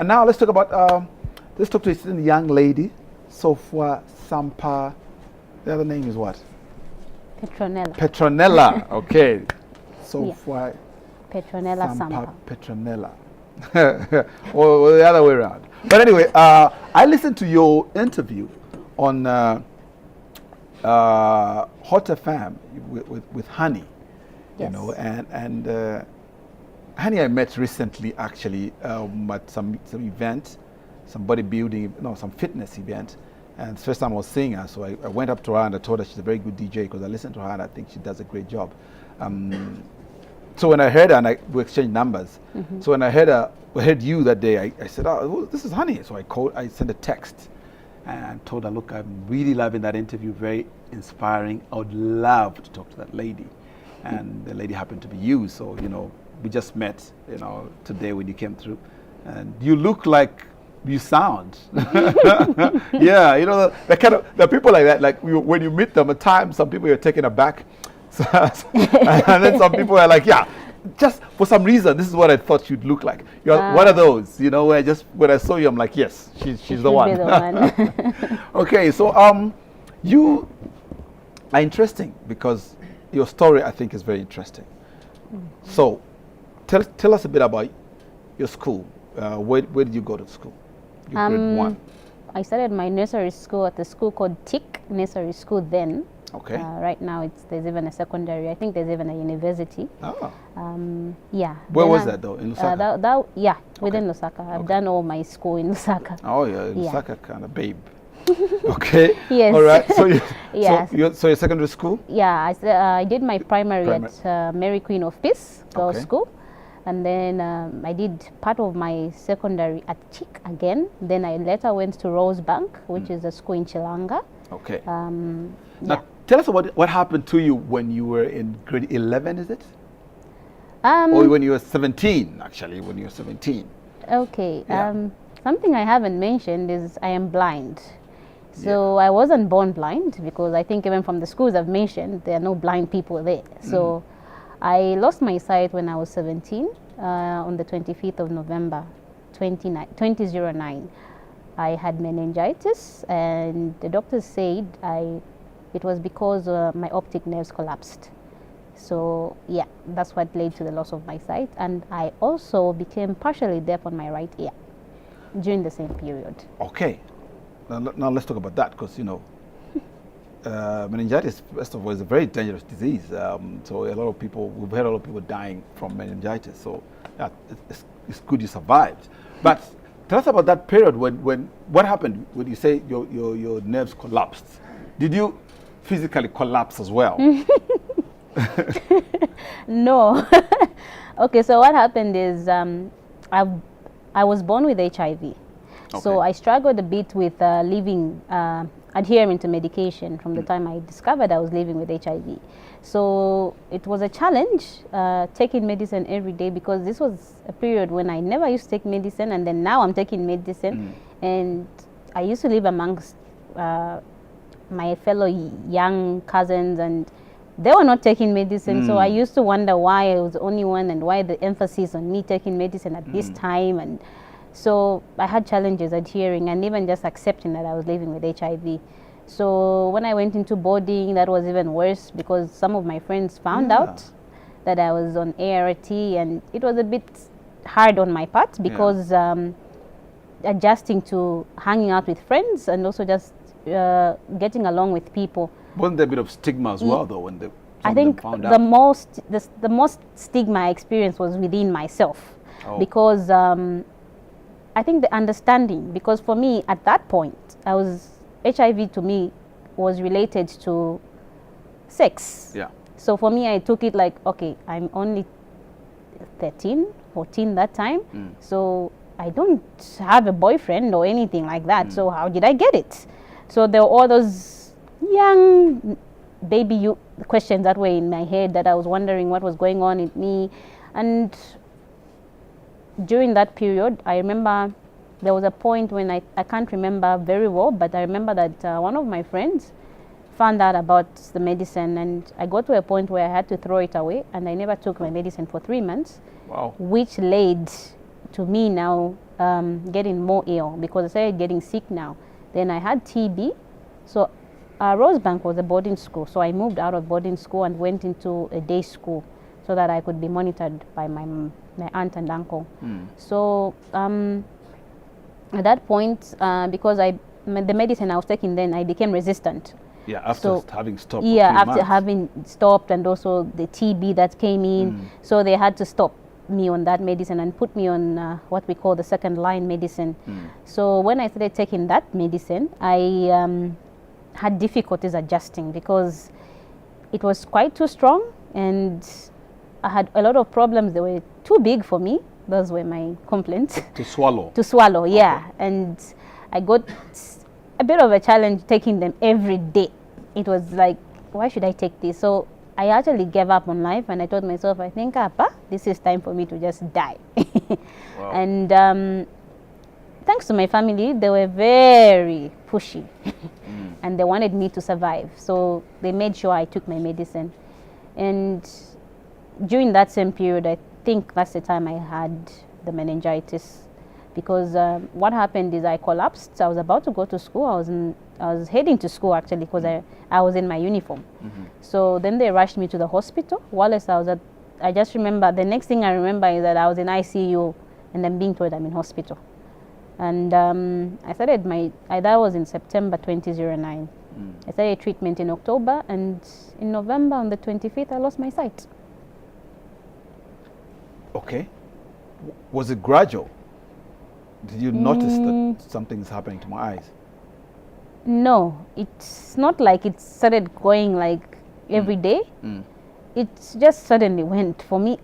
And now let's talk about, let's talk to a young lady, Nsofwa Sampa. The other name is what? Petronella. Petronella, okay. Nsofwa Petronella Sampa. Petronella. or the other way around. But anyway, I listened to your interview on Hot FM with Honey, you know, and Honey I met recently actually at some event, some bodybuilding, no, some fitness event, and it's the first time I was seeing her, so I went up to her and I told her she's a very good DJ because I listened to her and I think she does a great job. So when I heard her, and we exchanged numbers, so when I heard you that day, I said, oh, this is Honey. So I sent a text and told her, look, I'm really loving that interview, very inspiring. I would love to talk to that lady. And the lady happened to be you, so, you know, we just met, you know, today when you came through. And you look like you sound. Yeah, you know, the people like that, like when you meet them at times, some people are taken aback. And then some people are like, yeah, just for some reason, this is what I thought you'd look like. You're one of those, you know, where when I saw you, I'm like, yes, she's the one. Okay, so you are interesting because your story, I think, is very interesting. So tell us a bit about your school. Where did you go to school? Your grade 1. I started my nursery school at a school called TIC Nursery School then. Okay. Right now, there's even a secondary. I think there's even a university. Oh. Yeah. Where was that though? In Lusaka? Yeah, within Lusaka. I've done all my school in Lusaka. Oh yeah, Lusaka kind of babe. Okay. Yes. All right. So yes. So your secondary school? Yeah, I did my primary at Mary Queen of Peace Girls School, and then I did part of my secondary at TIC again. Then I later went to Rosebank, which is a school in Chilanga. Okay. Now, tell us about what happened to you when you were in grade 11, is it? Or when you were 17, actually, when you were 17. Okay. Yeah. Something I haven't mentioned is I am blind. So I wasn't born blind because I think even from the schools I've mentioned, there are no blind people there. So I lost my sight when I was 17 on the 25th of November, 2009. I had meningitis and the doctors said it was because my optic nerves collapsed. So yeah, that's what led to the loss of my sight. And I also became partially deaf on my right ear during the same period. Okay. Now let's talk about that because, you know, meningitis, first of all, is a very dangerous disease. So a lot of people, we've heard a lot of people dying from meningitis. So it's good you survived. But tell us about that period when what happened when you say your nerves collapsed. Did you physically collapse as well? No. Okay, so what happened is I was born with HIV. Okay. So I struggled a bit with adhering to medication from the time I discovered I was living with HIV. So it was a challenge taking medicine every day because this was a period when I never used to take medicine, and then now I'm taking medicine. And I used to live amongst my fellow young cousins, and they were not taking medicine. So I used to wonder why I was the only one and why the emphasis on me taking medicine at this time. And so I had challenges adhering and even just accepting that I was living with HIV. So when I went into boarding, that was even worse because some of my friends found out that I was on ART, and it was a bit hard on my part because adjusting to hanging out with friends and also just getting along with people. Wasn't there a bit of stigma as well, though, when I think the most stigma I experienced was within myself because I think the understanding, because for me at that point, HIV to me was related to sex. Yeah. So for me, I took it like, okay, I'm only 13, 14 that time. So I don't have a boyfriend or anything like that. So how did I get it? So there were all those young baby questions that were in my head that I was wondering what was going on in me. And during that period, I remember there was a point when I can't remember very well, but I remember that one of my friends found out about the medicine, and I got to a point where I had to throw it away, and I never took my medicine for 3 months. Wow. Which led to me now getting more ill because I started getting sick now. Then I had TB. So Rosebank was a boarding school. So I moved out of boarding school and went into a day school so that I could be monitored by my aunt and uncle. So at that point, because the medicine I was taking then, I became resistant. Yeah, after having stopped. Yeah, for 3 after months. having stopped, and also the TB that came in. So they had to stop me on that medicine and put me on what we call the second line medicine. So when I started taking that medicine, I had difficulties adjusting because it was quite too strong, and I had a lot of problems. They were too big for me. Those were my complaints. To swallow. To swallow, yeah. Okay. And I got a bit of a challenge taking them every day. It was like, why should I take this? So I actually gave up on life, and I told myself, I think, Appa, this is time for me to just die. Wow. And thanks to my family, they were very pushy, and they wanted me to survive. So they made sure I took my medicine. And during that same period, I think that's the time I had the meningitis, because what happened is I collapsed. I was about to go to school. I was heading to school actually, because I was in my uniform. So then they rushed me to the hospital. Whilst I was I just remember, the next thing I remember is that I was in ICU and then being told I'm in hospital. And I started that was in September 2009. I started treatment in October, and in November on the 25th I lost my sight. Okay. Was it gradual? Did you notice that something's happening to my eyes? No, it's not like it started going like every day. It just suddenly went for me.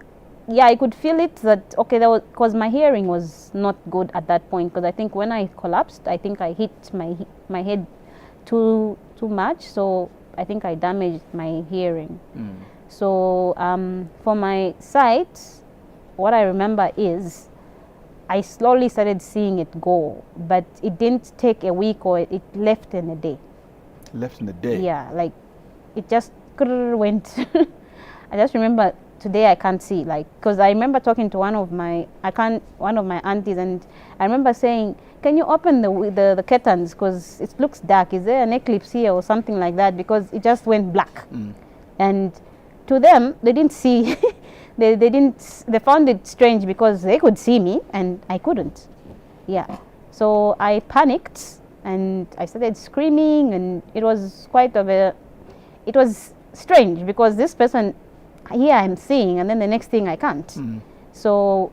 Yeah, I could feel it that, okay, that was because my hearing was not good at that point, because I think when I collapsed, I think I hit my head too much, so I think I damaged my hearing. So for my sight, what I remember is I slowly started seeing it go, but it didn't take a week, or it left in a day. Left in a day? Yeah, like it just went. I just remember today I can't see, like, because I remember talking to one of my aunties, and I remember saying, can you open the curtains, because it looks dark, is there an eclipse here or something like that, because it just went black. And to them, they didn't see they found it strange because they could see me and I couldn't. Yeah, so I panicked and I started screaming, and it was it was strange, because this person here I'm seeing, and then the next thing I can't. So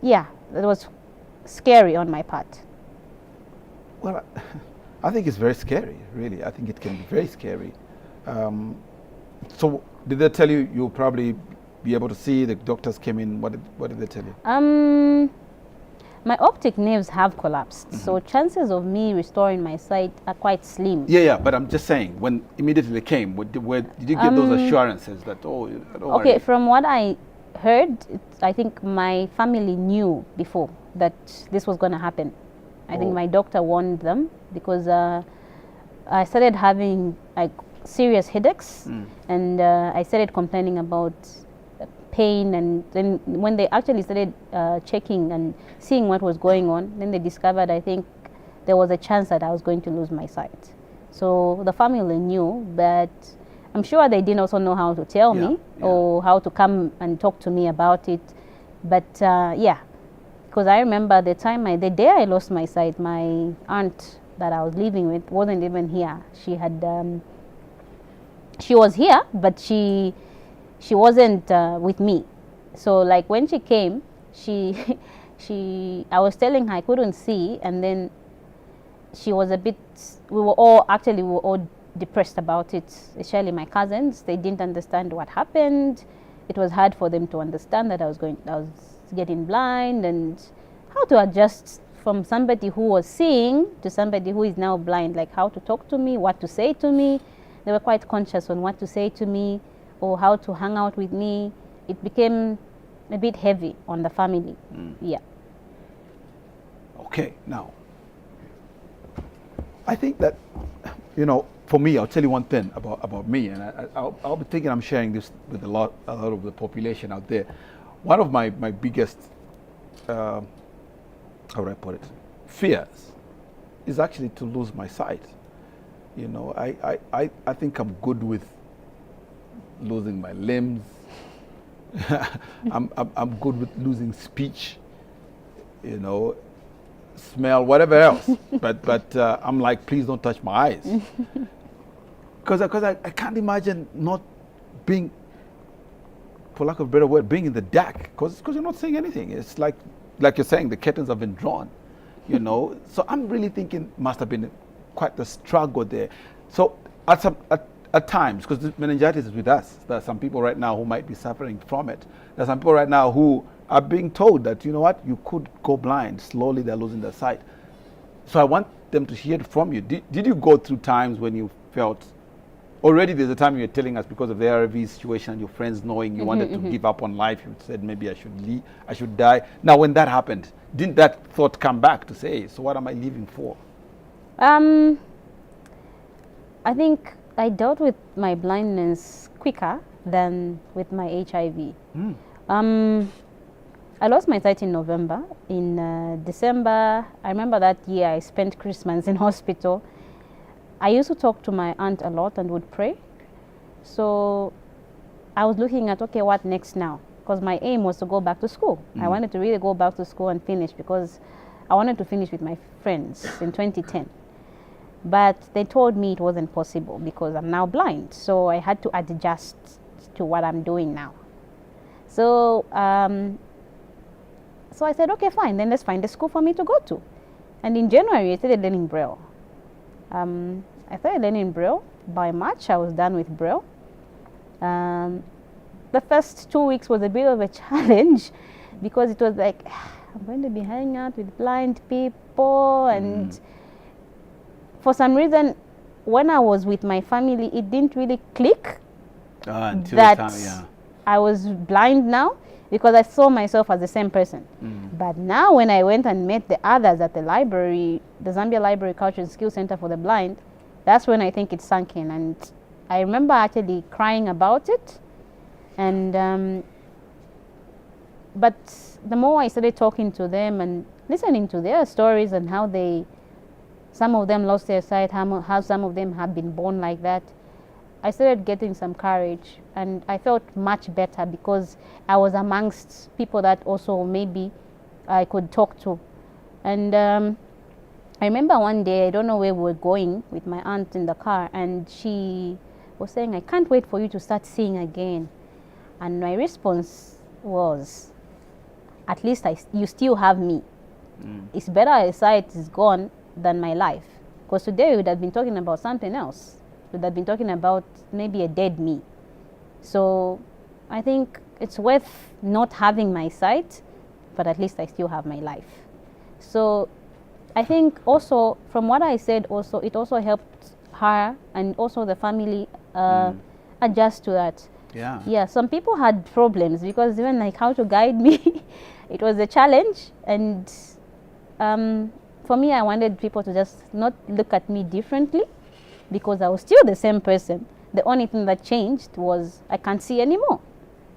yeah, it was scary on my part. Well, I think it's very scary, really. I think it can be very scary. So did they tell you you'll probably be able to see? The doctors came in. What did they tell you? My optic nerves have collapsed, so chances of me restoring my sight are quite slim. Yeah, but I'm just saying, when immediately they came, did you get those assurances that, oh, don't okay, worry? From what I heard, I think my family knew before that this was going to happen. I think my doctor warned them, because I started having like serious headaches, and I started complaining about pain, and then when they actually started checking and seeing what was going on, then they discovered, I think, there was a chance that I was going to lose my sight. So the family knew, but I'm sure they didn't also know how to tell me or how to come and talk to me about it. But yeah, because I remember the day I lost my sight, my aunt that I was living with wasn't even here. She was here, but she wasn't with me. So like when she came, I was telling her I couldn't see, and then she was we were all depressed about it, especially my cousins. They didn't understand what happened. It was hard for them to understand that I was getting blind, and how to adjust from somebody who was seeing to somebody who is now blind, like how to talk to me, what to say to me. They were quite conscious on what to say to me or how to hang out with me. It became a bit heavy on the family. Yeah. Okay, now, I think that, for me, I'll tell you one thing about me, and I'll be thinking I'm sharing this with a lot of the population out there. One of my biggest how would I put it, fears is actually to lose my sight. You know, I think I'm good with losing my limbs. I'm good with losing speech, you know, smell, whatever else. but I'm like, please don't touch my eyes. Because I can't imagine not being, for lack of a better word, being in the dark. Because you're not seeing anything. It's like you're saying, the curtains have been drawn, you know. So I'm really thinking must have been quite the struggle there. So at times, because meningitis is with us, there are some people right now who might be suffering from it. There are some people right now who are being told that, you know what, you could go blind. Slowly they're losing their sight. So I want them to hear it from you. Did you go through times when you felt, already there's a time you were telling us because of the ARV situation and your friends knowing you wanted to give up on life, you said maybe I should leave, I should die. Now when that happened, didn't that thought come back to say, so what am I living for? I think I dealt with my blindness quicker than with my HIV. I lost my sight in November. In December, I remember that year I spent Christmas in hospital. I used to talk to my aunt a lot and would pray. So I was looking at, okay, what next now? Because my aim was to go back to school. I wanted to really go back to school and finish, because I wanted to finish with my friends in 2010. But they told me it wasn't possible because I'm now blind. So I had to adjust to what I'm doing now. So, so I said, okay, fine, then let's find a school for me to go to. And in January, I started learning Braille. I started learning Braille. By March, I was done with Braille. The first 2 weeks was a bit of a challenge because it was like, I'm going to be hanging out with blind people. And for some reason, when I was with my family, it didn't really click that I was blind now, because I saw myself as the same person. But now when I went and met the others at the library, the Zambia Library Culture and Skill Center for the Blind, that's when I think it sunk in. And I remember actually crying about it. And but the more I started talking to them and listening to their stories and how some of them lost their sight, how some of them have been born like that, I started getting some courage, and I felt much better because I was amongst people that also maybe I could talk to. And I remember one day, I don't know where we were going with my aunt in the car, and she was saying, I can't wait for you to start seeing again. And my response was, at least you still have me. It's better a sight is gone than my life. Because today we would have been talking about something else. We would have been talking about maybe a dead me. So I think it's worth not having my sight, but at least I still have my life. So I think also, from what I said also, it also helped her and also the family adjust to that. Yeah, some people had problems because even like how to guide me, it was a challenge. And for me, I wanted people to just not look at me differently, because I was still the same person. The only thing that changed was I can't see anymore.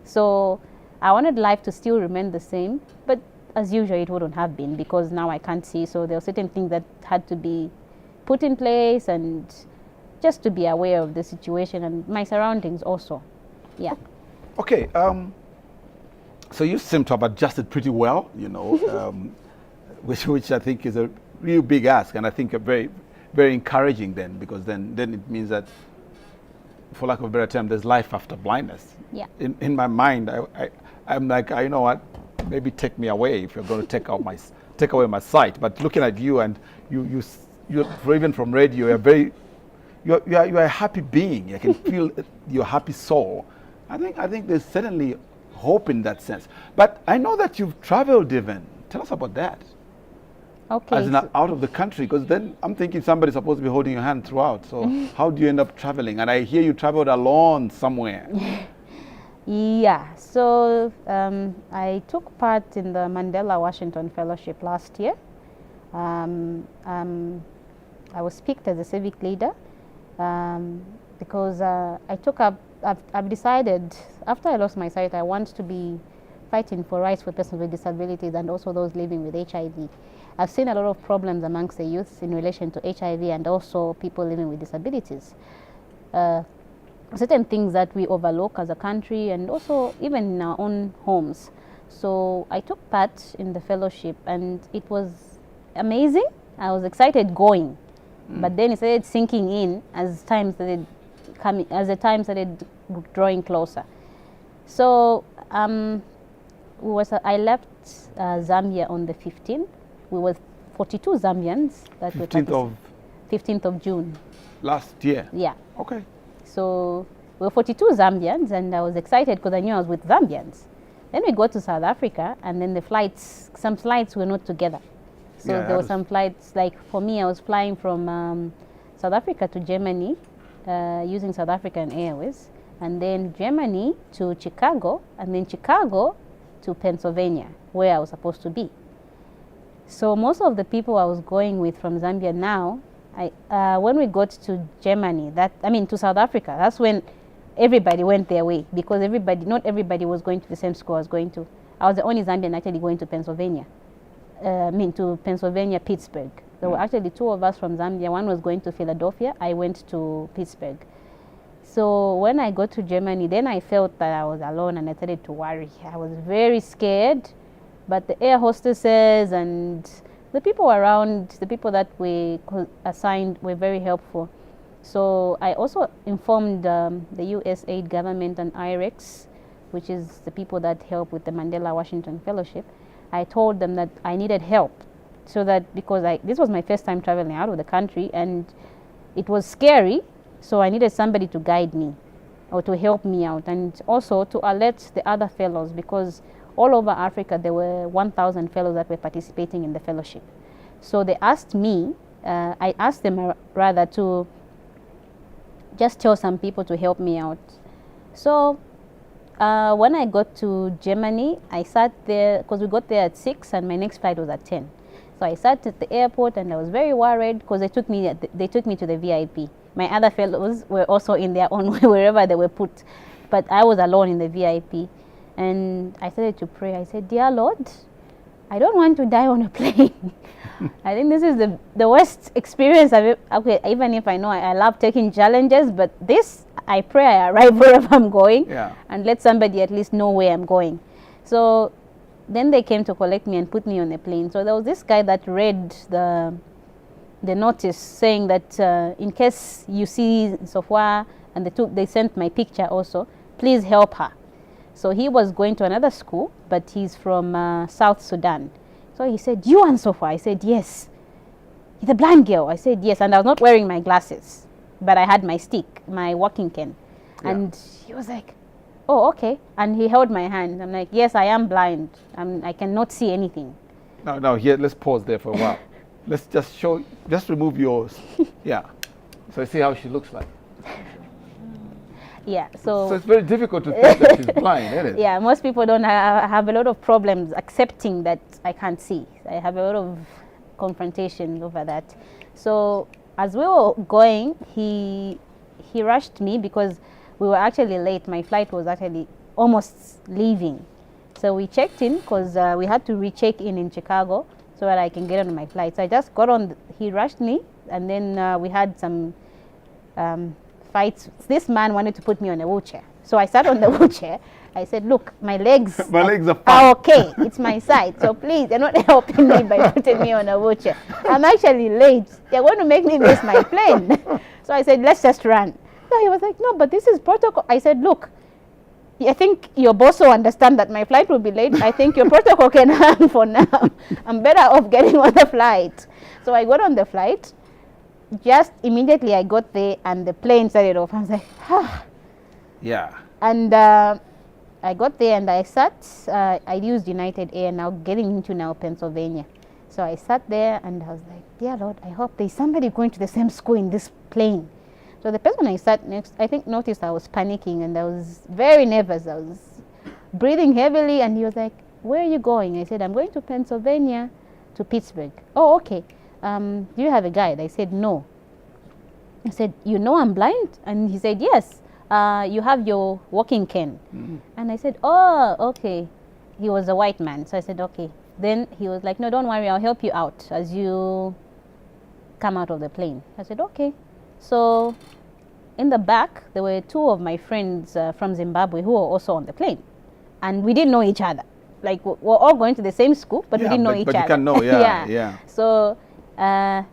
So I wanted life to still remain the same, but as usual, it wouldn't have been, because now I can't see. So there were certain things that had to be put in place, and just to be aware of the situation and my surroundings also. Yeah. Okay. So you seem to have adjusted pretty well, you know, which I think is a real big ask, and I think a very, very encouraging then, because then it means that, for lack of a better term, there's life after blindness. Yeah. In my mind, I'm like, you know what, maybe take me away if you're going to take away my sight. But looking at you, and you're even from radio, you're a happy being. I can feel your happy soul. I think there's certainly hope in that sense. But I know that you've traveled, Diva. Tell us about that. Okay. As in out of the country, because then I'm thinking somebody's supposed to be holding your hand throughout. So how do you end up traveling? And I hear you traveled alone somewhere. Yeah. So I took part in the Mandela Washington Fellowship last year. I was picked as a civic leader because I've decided, after I lost my sight, I want to be fighting for rights for persons with disabilities and also those living with HIV. I've seen a lot of problems amongst the youth in relation to HIV and also people living with disabilities. Certain things that we overlook as a country and also even in our own homes. So I took part in the fellowship and it was amazing. I was excited going, but then it started sinking in as time started coming, as the time started drawing closer. So I left Zambia on the 15th. We were 42 Zambians that 15th of June. Last year? Yeah. Okay. So we were 42 Zambians and I was excited because I knew I was with Zambians. Then we got to South Africa and then the flights, some flights were not together. So there were some flights, like for me, I was flying from South Africa to Germany using South African Airways, and then Germany to Chicago, and then Chicago to Pennsylvania, where I was supposed to be. So most of the people I was going with from Zambia now, when we got to Germany, to South Africa, that's when everybody went their way, because not everybody was going to the same school I was going to. I was the only Zambian actually going to Pennsylvania. To Pennsylvania, Pittsburgh. There were actually two of us from Zambia. One was going to Philadelphia. I went to Pittsburgh. So when I got to Germany, then I felt that I was alone and I started to worry. I was very scared, but the air hostesses and the people around, the people that we assigned were very helpful. So I also informed the USAID government and IREX, which is the people that help with the Mandela Washington Fellowship. I told them that I needed help, so that because this was my first time traveling out of the country and it was scary, so I needed somebody to guide me or to help me out, and also to alert the other fellows, because all over Africa there were 1,000 fellows that were participating in the fellowship. So they asked me, I asked them rather to just tell some people to help me out. So when I got to Germany, I sat there, because we got there at 6 and my next flight was at 10. So I sat at the airport and I was very worried because they took me to the VIP. My other fellows were also in their own way, wherever they were put. But I was alone in the VIP. And I started to pray. I said, "Dear Lord, I don't want to die on a plane." I think this is the worst experience I've even if I know I love taking challenges, but this, I pray I arrive wherever I'm going, and let somebody at least know where I'm going. So then they came to collect me and put me on a plane. So there was this guy that read the notice saying that in case you see Nsofwa, and they sent my picture also, please help her. So he was going to another school, but he's from South Sudan. So he said, "You and Nsofwa?" I said, "Yes." "The blind girl?" I said, "Yes." And I was not wearing my glasses, but I had my stick, my walking cane. And he was like, "Oh, okay." And he held my hand. I'm like, "Yes, I am blind. I cannot see anything." Now here, let's pause there for a while. Let's just remove yours. So see how she looks like. Yeah, so it's very difficult to think that she's blind, isn't it? Yeah, most people don't have a lot of problems accepting that I can't see. I have a lot of confrontation over that. So as we were going, he rushed me because we were actually late. My flight was actually almost leaving. So we checked in because we had to recheck in Chicago so that I can get on my flight. So I just got on, he rushed me, and then we had some fights. This man wanted to put me on a wheelchair. So I sat on the wheelchair. I said, "Look, my legs are okay. It's my side. So please, they're not helping me by putting me on a wheelchair. I'm actually late. They're going to make me miss my plane." So I said, "Let's just run." So he was like, "No, but this is protocol." I said, "Look, I think your boss will understand that my flight will be late. I think your protocol can hang for now. I'm better off getting on the flight." So I got on the flight. Just immediately I got there and the plane started off. I was like, "Ah." Yeah. And I got there and I sat. I used United Air, now getting into Pennsylvania. So I sat there and I was like, "Dear Lord, I hope there's somebody going to the same school in this plane." So the person I sat next, I think, noticed I was panicking and I was very nervous. I was breathing heavily, and he was like, "Where are you going?" I said, "I'm going to Pennsylvania, to Pittsburgh." "Oh, okay. Do you have a guide?" I said, "No." I said, "You know I'm blind?" And he said, "Yes. You have your walking cane." And I said, "Oh, okay." he was a white man. So I said, okay. Then he was like, no, don't worry, I'll help you out as you come out of the plane. I said, okay. So in the back, there were two of my friends from Zimbabwe who were also on the plane. And we didn't know each other. Like, we're all going to the same school, but we didn't know each other. But you can know, yeah. So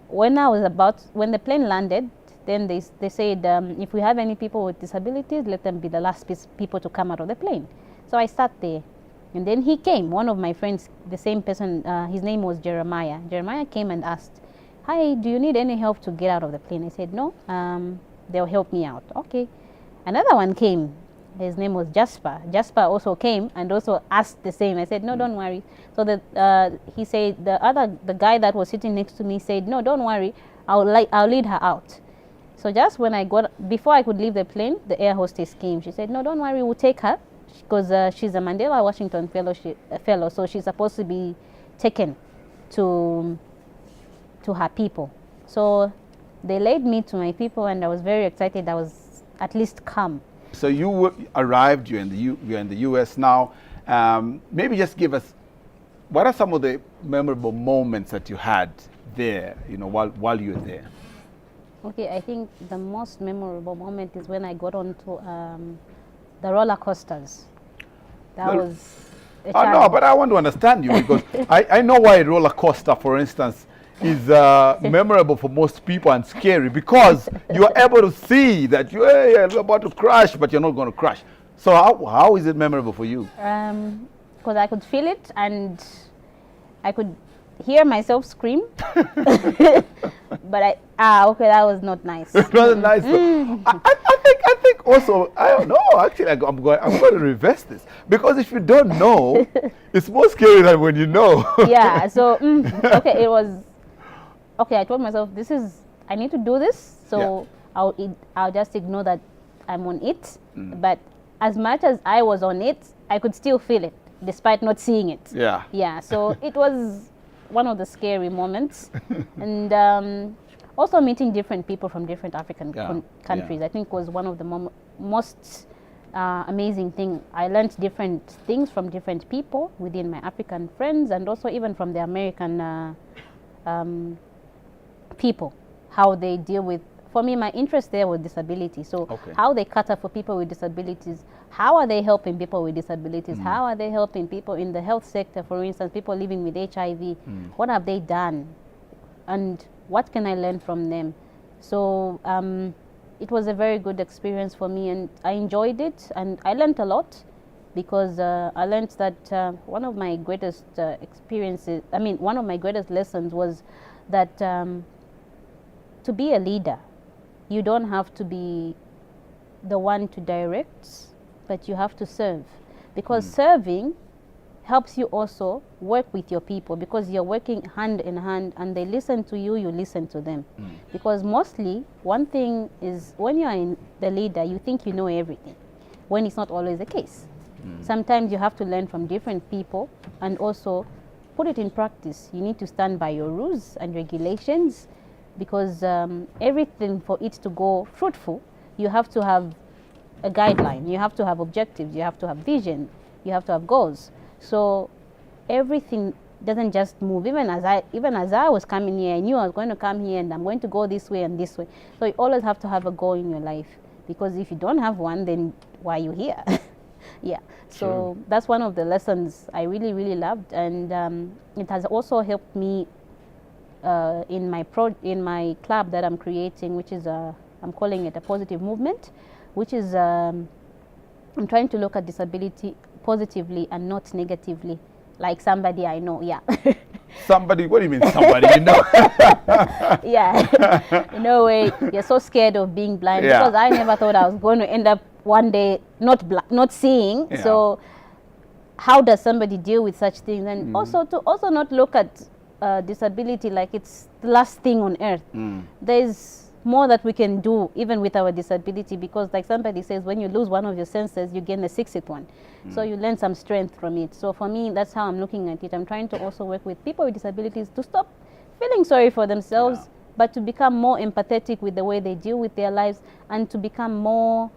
when the plane landed, then they said, if we have any people with disabilities, let them be the last people to come out of the plane. So I sat there. And then he came, one of my friends, the same person, his name was Jeremiah. Jeremiah came and asked, hi, do you need any help to get out of the plane? I said, no, they'll help me out. Okay. Another one came. His name was Jasper. Jasper also came and also asked the same. I said, no, don't worry. So he said, the guy that was sitting next to me said, no, don't worry, I'll lead her out. So just when before I could leave the plane, the air hostess came. She said, no, don't worry, we'll take her, because she's a Mandela Washington fellow, so she's supposed to be taken to her people. So they laid me to my people, and I was very excited. I was at least calm. So you arrived, you're in the U.S. now. Maybe just give us, what are some of the memorable moments that you had there, while you were there? Okay, I think the most memorable moment is when I got onto the roller coasters. That was a challenge. No, but I want to understand you, because I know why a roller coaster, for instance, is memorable for most people and scary, because you're able to see that you're about to crash, but you're not going to crash. So how is it memorable for you? Because I could feel it, and I could hear myself scream. But okay, that was not nice. It wasn't nice. I think also, I don't know, actually, I'm going to reverse this, because if you don't know, it's more scary than when you know. Yeah, so okay, it was okay. I told myself, I need to do this, so yeah. I'll just ignore that I'm on it. But as much as I was on it, I could still feel it, despite not seeing it. Yeah. Yeah, so it was one of the scary moments. And also meeting different people from different African countries, I think was one of the most amazing thing. I learned different things from different people within my African friends, and also even from the American people, how they deal with, for me, my interest there was disability. So how they cater for people with disabilities, how are they helping people with disabilities, how are they helping people in the health sector, for instance, people living with HIV, what have they done, and what can I learn from them? So it was a very good experience for me, and I enjoyed it, and I learned a lot, because I learned that one of my greatest one of my greatest lessons was that to be a leader, you don't have to be the one to direct, but you have to serve, because serving helps you also work with your people, because you're working hand in hand, and they listen to you, you listen to them. Because mostly, one thing is, when you're in the leader, you think you know everything, when it's not always the case. Sometimes you have to learn from different people and also put it in practice. You need to stand by your rules and regulations, because everything, for it to go fruitful, you have to have a guideline, you have to have objectives, you have to have vision, you have to have goals. So everything doesn't just move. Even as I was coming here, I knew I was going to come here and I'm going to go this way and this way. So you always have to have a goal in your life, because if you don't have one, then why are you here? Yeah. So that's one of the lessons I really, really loved, and it has also helped me in my club that I'm creating, which is I'm calling it a positive movement, which is I'm trying to look at disability positively and not negatively, like somebody I know. Yeah. Somebody? What do you mean somebody you know? Yeah. In a way, you're so scared of being blind, because I never thought I was going to end up one day not seeing. Yeah. So how does somebody deal with such things? And also to not look at disability like it's the last thing on earth. There's more that we can do even with our disability, because like somebody says, when you lose one of your senses, you gain a sixth one. So you learn some strength from it. So for me, that's how I'm looking at it. I'm trying to also work with people with disabilities to stop feeling sorry for themselves, but to become more empathetic with the way they deal with their lives, and to become more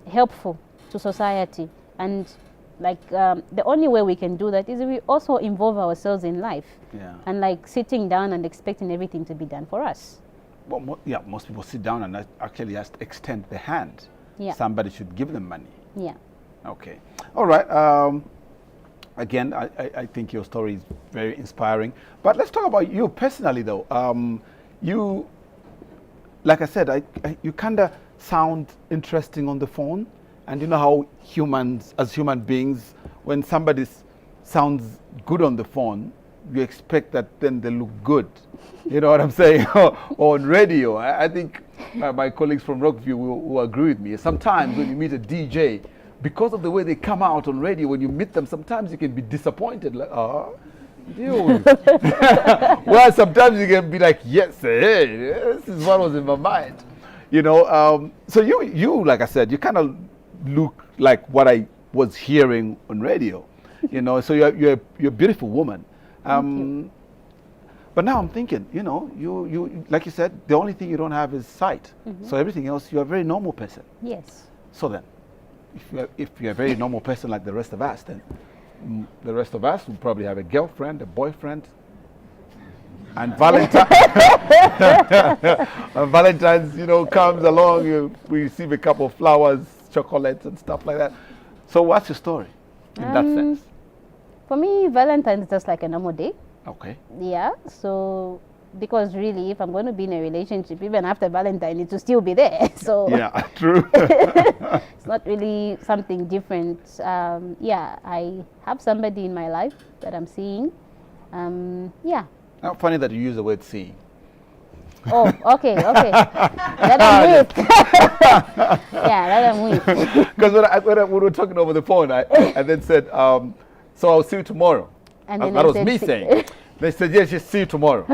helpful to society, and Like the only way we can do that is we also involve ourselves in life. Yeah. And like sitting down and expecting everything to be done for us. Well, yeah, most people sit down and actually just extend the hand. Yeah. Somebody should give them money. Yeah. Okay. All right. Again, I think your story is very inspiring. But let's talk about you personally, though. You, like I said, you kind of sound interesting on the phone. And you know how humans, as human beings, when somebody sounds good on the phone, you expect that then they look good. You know what I'm saying? Or on radio. I think my colleagues from Rockview will agree with me. Sometimes when you meet a DJ, because of the way they come out on radio, when you meet them, sometimes you can be disappointed. Like, oh, dude. Well, sometimes you can be like, yes, hey, this is what was in my mind. You know, so you, like I said, you kind of look like what I was hearing on radio. You know, so you're a beautiful woman. But now I'm thinking, you know, you like you said, the only thing you don't have is sight. So everything else, you're a very normal person. Yes. So then, if you're a very normal person like the rest of us, then the rest of us will probably have a girlfriend, a boyfriend, and Valentine's, you know, comes along, we receive a couple of flowers, chocolates and stuff like that. So what's your story in that sense? For me, Valentine's is just like a normal day. Okay. Yeah, so because really, if I'm going to be in a relationship, even after Valentine, it will still be there. So yeah, true. It's not really something different. Yeah, I have somebody in my life that I'm seeing. Yeah. Now, funny that you use the word seeing. Oh, okay. Let them wait. Yeah, let them wait. Because when we were talking over the phone, I then said, so I'll see you tomorrow. And then that was me saying. They said, yes, just see you tomorrow.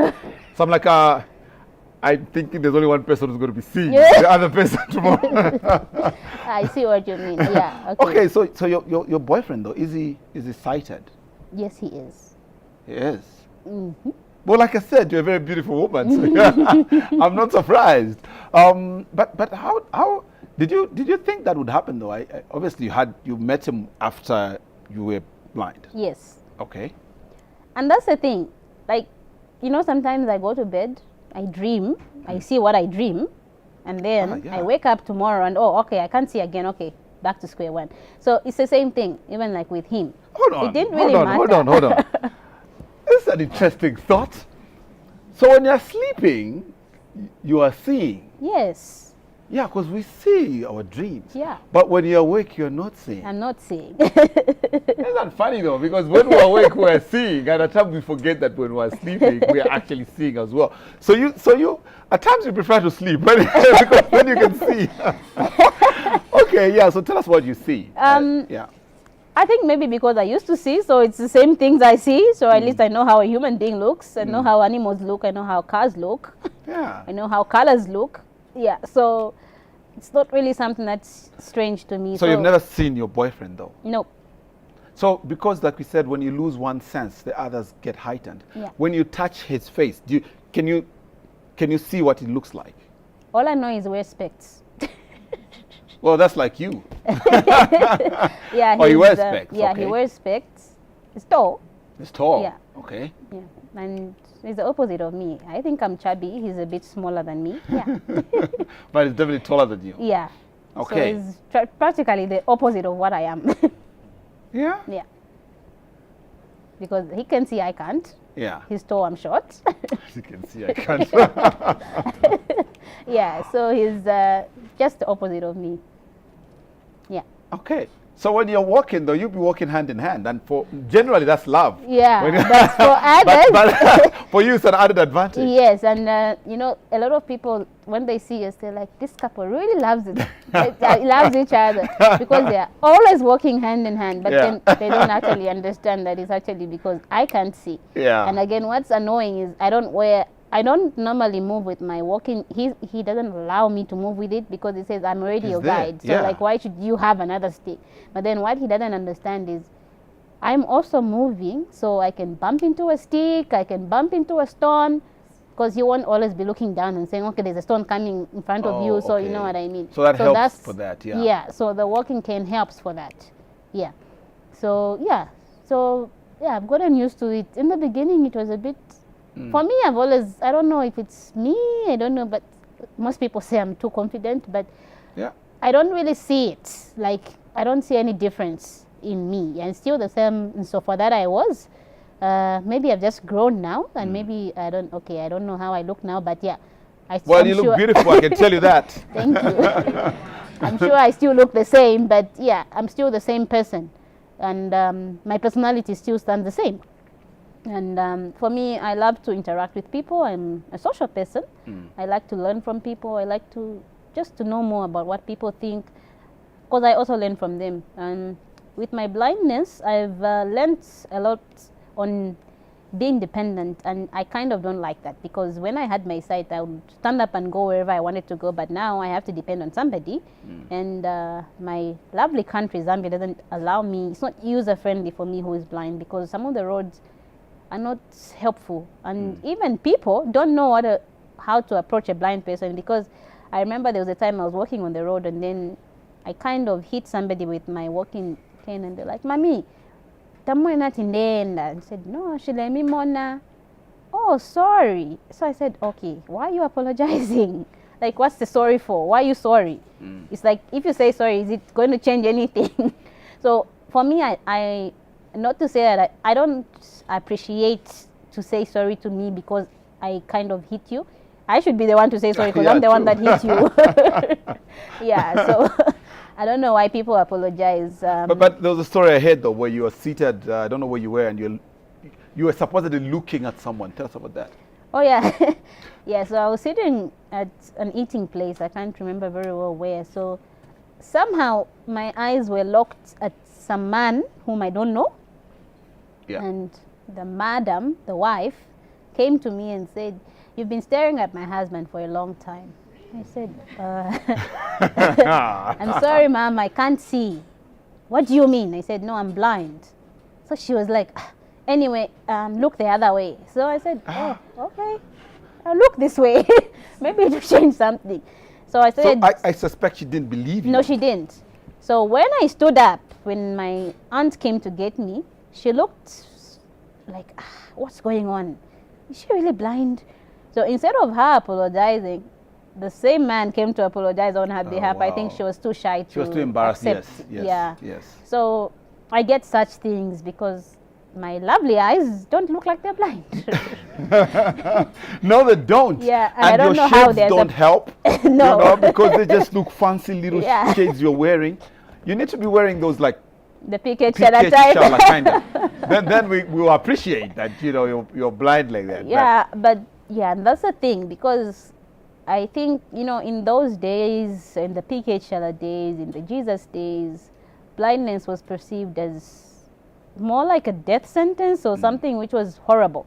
So I'm like, I'm thinking there's only one person who's going to be seeing the other person tomorrow. I see what you mean. Yeah. Okay. So your boyfriend though, is he sighted? Yes, he is. He is. Well, like I said, you're a very beautiful woman. So I'm not surprised. But how did you think that would happen though? Obviously you met him after you were blind. Yes. Okay. And that's the thing. Like, you know, sometimes I go to bed, I dream, I see what I dream, and then I wake up tomorrow and okay, I can't see again. Okay, back to square one. So it's the same thing, even like with him. Hold on. It didn't really matter. Hold on. This is an interesting thought. So when you're sleeping, you are seeing. Yes. Yeah, because we see our dreams. Yeah. But when you're awake, you're not seeing. I'm not seeing. Isn't that funny though? Because when we're awake, we're seeing, and at times we forget that when we're sleeping, we're actually seeing as well. So you at times you prefer to sleep because when you can see. Okay, yeah. So tell us what you see. Yeah. I think maybe because I used to see, so it's the same things I see. So at least I know how a human being looks. I know how animals look. I know how cars look. Yeah. I know how colors look. Yeah. So it's not really something that's strange to me. So you've never seen your boyfriend though? No. So because like we said, when you lose one sense, the others get heightened. Yeah. When you touch his face, can you see what it looks like? All I know is he wears specs. Well, that's like you. Yeah. Oh, he wears specs. Yeah, okay. he wears specs. He's tall. He's tall. Yeah. Okay. Yeah. And he's the opposite of me. I think I'm chubby. He's a bit smaller than me. Yeah. But he's definitely taller than you. Yeah. Okay. So he's practically the opposite of what I am. Yeah? Yeah. Because he can see, I can't. Yeah. He's tall, I'm short. You can see I can't. Yeah, so he's just the opposite of me. Yeah. Okay. So when you're walking, though, you'll be walking hand in hand, and generally that's love. Yeah, that's for others. but for you, it's an added advantage. Yes, and you know, a lot of people when they see us, they're like, "This couple really loves it. They loves each other because they are always walking hand in hand." But then they don't actually understand that it's actually because I can't see. Yeah. And again, what's annoying is I don't normally move with my walking. He doesn't allow me to move with it because he says I'm already your guide. So like, why should you have another stick? But then what he doesn't understand is I'm also moving, so I can bump into a stick, I can bump into a stone, because you won't always be looking down and saying, okay, there's a stone coming in front of you, so you know what I mean. So that helps for that, yeah. Yeah, so the walking cane helps for that. Yeah. So yeah, I've gotten used to it. In the beginning, it was a bit. For me, I don't know if it's me, I don't know, but most people say I'm too confident, but I don't really see it. Like, I don't see any difference in me. I'm still the same Nsofwa that I was. Maybe I've just grown now, and maybe I don't know how I look now, but yeah. You look beautiful, I can tell you that. Thank you. I'm sure I still look the same, but yeah, I'm still the same person. And my personality still stands the same. And for me, I love to interact with people. I'm a social person. I like to learn from people. I like to just to know more about what people think, because I also learn from them. And with my blindness, I've learned a lot on being dependent, and I kind of don't like that, because when I had my sight, I would stand up and go wherever I wanted to go, but now I have to depend on somebody. And my lovely country, Zambia, doesn't allow me. It's not user-friendly for me who is blind, because some of the roads are not helpful, and even people don't know how to approach a blind person. Because I remember there was a time I was walking on the road, and then I kind of hit somebody with my walking cane, and they're like, "Mami, I said, "No, Shilemi Mona." "Oh, sorry." So I said, "Okay, why are you apologizing? Like, what's the sorry for? Why are you sorry?" It's like, if you say sorry, is it going to change anything? So for me, I not to say that I don't appreciate to say sorry to me because I kind of hit you. I should be the one to say sorry, because I'm the one that hit you. Yeah, so I don't know why people apologize. But there was a story I heard, though, where you were seated, I don't know where you were, and you were supposedly looking at someone. Tell us about that. Oh, yeah. Yeah, so I was sitting at an eating place. I can't remember very well where. So somehow my eyes were locked at some man whom I don't know. Yeah. And the madam, the wife, came to me and said, "You've been staring at my husband for a long time." I said, "I'm sorry, ma'am, I can't see." "What do you mean?" I said, "No, I'm blind." So she was like, "Anyway, look the other way." So I said, "Oh, okay, I'll look this way." Maybe it'll change something. So I said... So I suspect she didn't believe you. No, she didn't. So when I stood up, when my aunt came to get me, she looked like, what's going on? Is she really blind? So instead of her apologizing, the same man came to apologize on her behalf. Wow. I think she was too shy to She was too embarrassed, accept. Yes. So I get such things because my lovely eyes don't look like they're blind. No, they don't. Yeah, and I don't know how they don't help. No. You know, because they just look fancy little shades you're wearing. You need to be wearing those like the PK type. Kind of. Then we will appreciate that, you know, you're blind like that. Yeah, but and that's the thing, because I think, you know, in those days, in the PK Chala days, in the Jesus days, blindness was perceived as more like a death sentence or something which was horrible.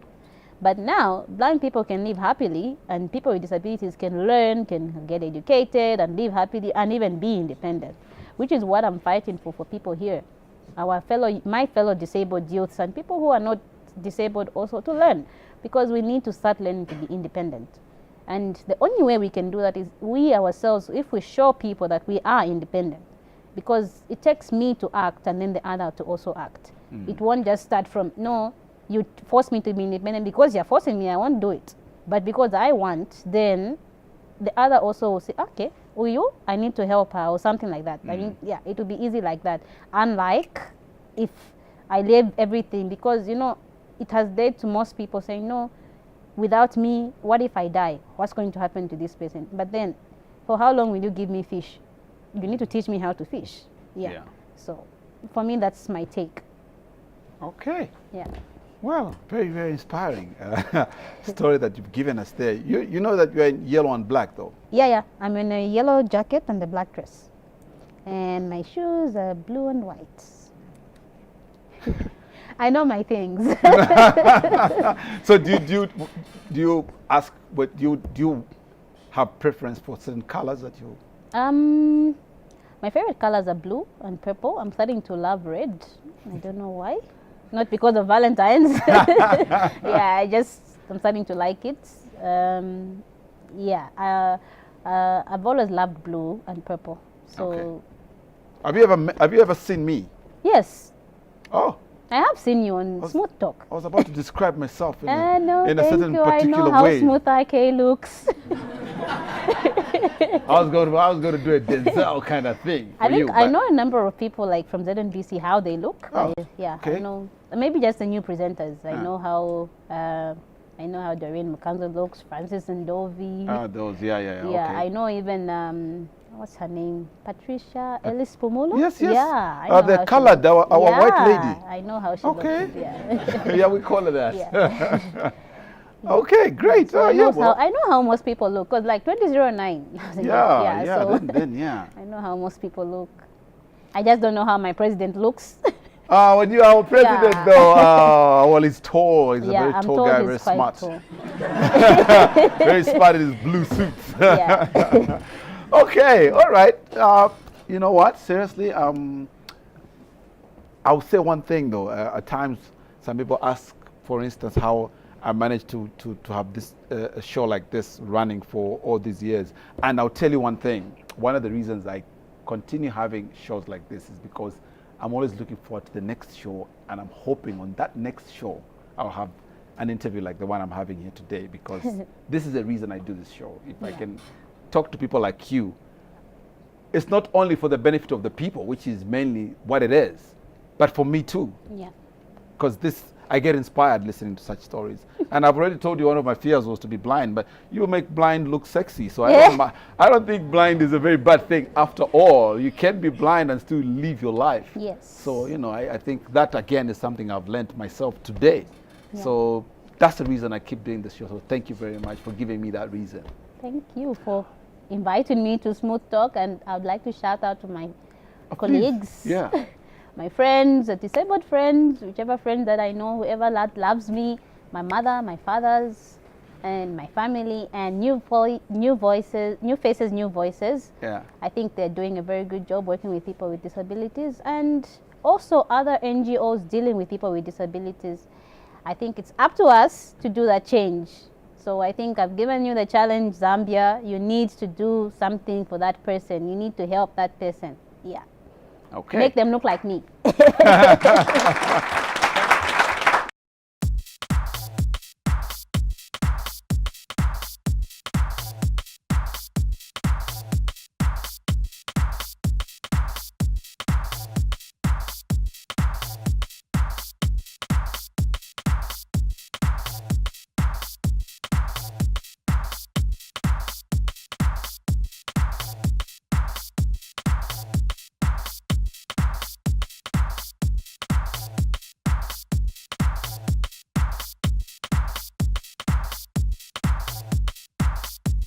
But now, blind people can live happily, and people with disabilities can learn, can get educated, and live happily, and even be independent, which is what I'm fighting for people here. My fellow disabled youths and people who are not disabled also to learn, because we need to start learning to be independent. And the only way we can do that is we ourselves, if we show people that we are independent, because it takes me to act and then the other to also act. It won't just start from, no, you force me to be independent because you're forcing me, I won't do it. But because I want, then the other also will say, okay, I need to help her or something like that. I mean, yeah, it will be easy like that. Unlike if I leave everything, because, you know, it has led to most people saying, no, without me, what if I die? What's going to happen to this person? But then, for how long will you give me fish? You need to teach me how to fish. Yeah. So, for me, that's my take. Okay. Yeah. Well, very, very inspiring story that you've given us there. You know that you're in yellow and black, though? Yeah. I'm in a yellow jacket and a black dress. And my shoes are blue and white. I know my things. So do you ask, but do you have preference for certain colors that you... My favorite colors are blue and purple. I'm starting to love red. I don't know why. Not because of Valentine's. Yeah, I'm starting to like it. I've always loved blue and purple. So, okay. Have you ever seen me? Yes. Oh. I have seen you on Smooth Talk. I was about to describe myself in No, a certain you. particular I know way. how Smooth IK looks. I was going to do a Denzel kind of thing for you. I know a number of people like from ZNBC how they look. Oh, yeah, okay. I know. Maybe just the new presenters. I know how Doreen McCanzo looks, Francis Ndovi. Those, yeah. Yeah, Okay. I know even what's her name? Patricia Ellis Pumulo? Yes. Yeah. I know The how colored, our yeah, white lady. I know how she Okay. looks. Yeah. Yeah, we call her that. Yeah. Okay, great. So I know how most people look, because like 2009. Yeah, then yeah. I know how most people look. I just don't know how my president looks. When you are president, though, well, he's tall. He's a very tall guy, very smart. Very smart in his blue suits. Yeah. Okay, all right. You know what? Seriously, I'll say one thing, though. At times, some people ask, for instance, how I managed to have this a show like this running for all these years. And I'll tell you one thing. One of the reasons I continue having shows like this is because I'm always looking forward to the next show, and I'm hoping on that next show I'll have an interview like the one I'm having here today, because this is the reason I do this show. If I can talk to people like you, it's not only for the benefit of the people, which is mainly what it is, but for me too. Yeah. Because I get inspired listening to such stories. And I've already told you one of my fears was to be blind, but you make blind look sexy. So I don't think blind is a very bad thing. After all, you can be blind and still live your life. Yes. So, I think that again is something I've learned myself today. Yeah. So that's the reason I keep doing this show. So thank you very much for giving me that reason. Thank you for inviting me to Smooth Talk, and I would like to shout out to my colleagues. Please. Yeah. My friends, the disabled friends, whichever friend that I know, whoever loves me, my mother, my fathers, and my family, and new faces, new voices. Yeah. I think they're doing a very good job working with people with disabilities, and also other NGOs dealing with people with disabilities. I think it's up to us to do that change. So I think I've given you the challenge, Zambia. You need to do something for that person. You need to help that person. Yeah. Okay. Make them look like me.